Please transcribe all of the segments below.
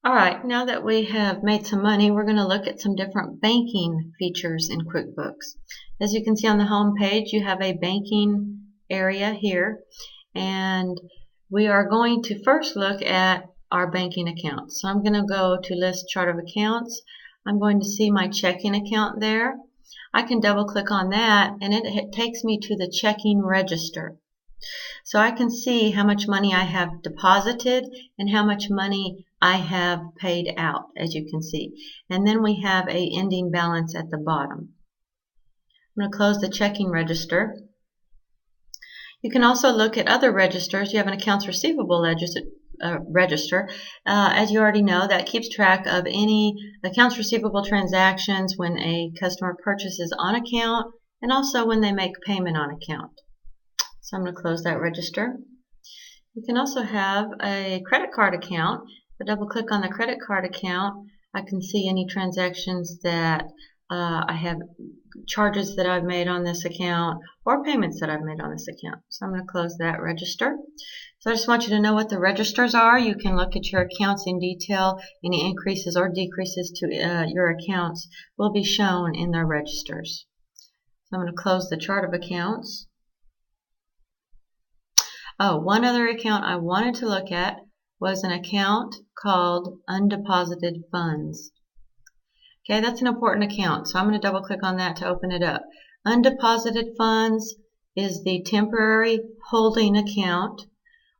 Alright, now that we have made some money, we're going to look at some different banking features in QuickBooks. As you can see on the home page, you have a banking area here, and we are going to first look at our banking accounts. So I'm going to go to List Chart of Accounts. I'm going to see my checking account there. I can double click on that, and it takes me to the checking register. So I can see how much money I have deposited and how much money I have paid out, as you can see. And then we have a ending balance at the bottom. I'm going to close the checking register. You can also look at other registers. You have an accounts receivable register. As you already know, that keeps track of any accounts receivable transactions when a customer purchases on account and also when they make payment on account. So I'm going to close that register. You can also have a credit card account. If I double click on the credit card account, I can see any transactions that I have, charges that I've made on this account, or payments that I've made on this account. So I'm going to close that register. So I just want you to know what the registers are. You can look at your accounts in detail. Any increases or decreases to your accounts will be shown in their registers. So I'm going to close the chart of accounts. Oh, one other account I wanted to look at was an account called Undeposited Funds. Okay, that's an important account, so I'm going to double click on that to open it up. Undeposited Funds is the temporary holding account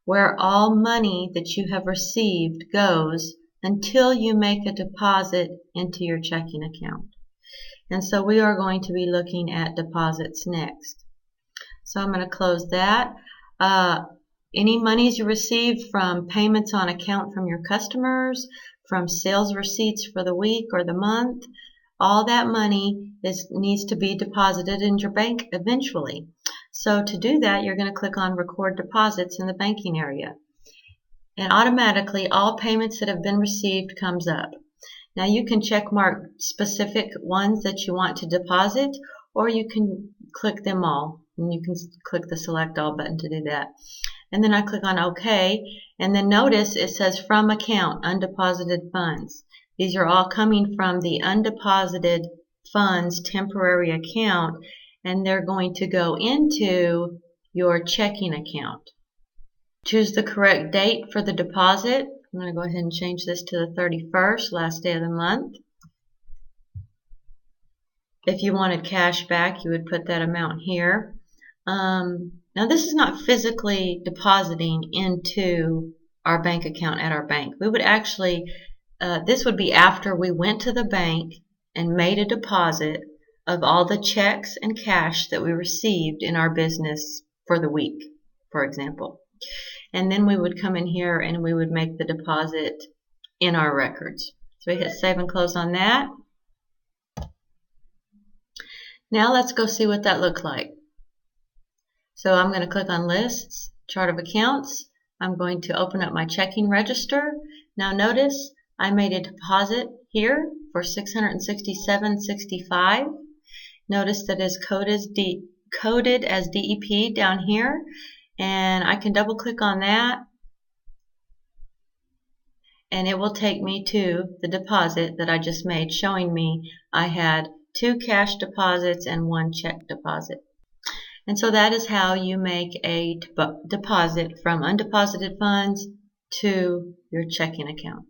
where all money that you have received goes until you make a deposit into your checking account. And so we are going to be looking at deposits next. So I'm going to close that. Any monies you received from payments on account from your customers, from sales receipts for the week or the month, all that money needs to be deposited in your bank eventually. So to do that, you're going to click on Record Deposits in the banking area. And automatically, all payments that have been received comes up. Now you can check mark specific ones that you want to deposit, or you can click them all. And you can click the Select All button to do that. And then I click on OK, and then notice it says From Account, Undeposited Funds. These are all coming from the Undeposited Funds temporary account, and they're going to go into your checking account. Choose the correct date for the deposit. I'm going to go ahead and change this to the 31st, last day of the month. If you wanted cash back, you would put that amount here. Now this is not physically depositing into our bank account at our bank. We would actually, this would be after we went to the bank and made a deposit of all the checks and cash that we received in our business for the week, for example. And then we would come in here and we would make the deposit in our records. So we hit Save and Close on that. Now let's go see what that looked like. So I'm going to click on Lists, Chart of Accounts. I'm going to open up my checking register. Now notice I made a deposit here for $667.65. Notice that it's coded as DEP down here, and I can double click on that, and it will take me to the deposit that I just made, showing me I had 2 cash deposits and 1 check deposit. And so that is how you make a deposit from undeposited funds to your checking account.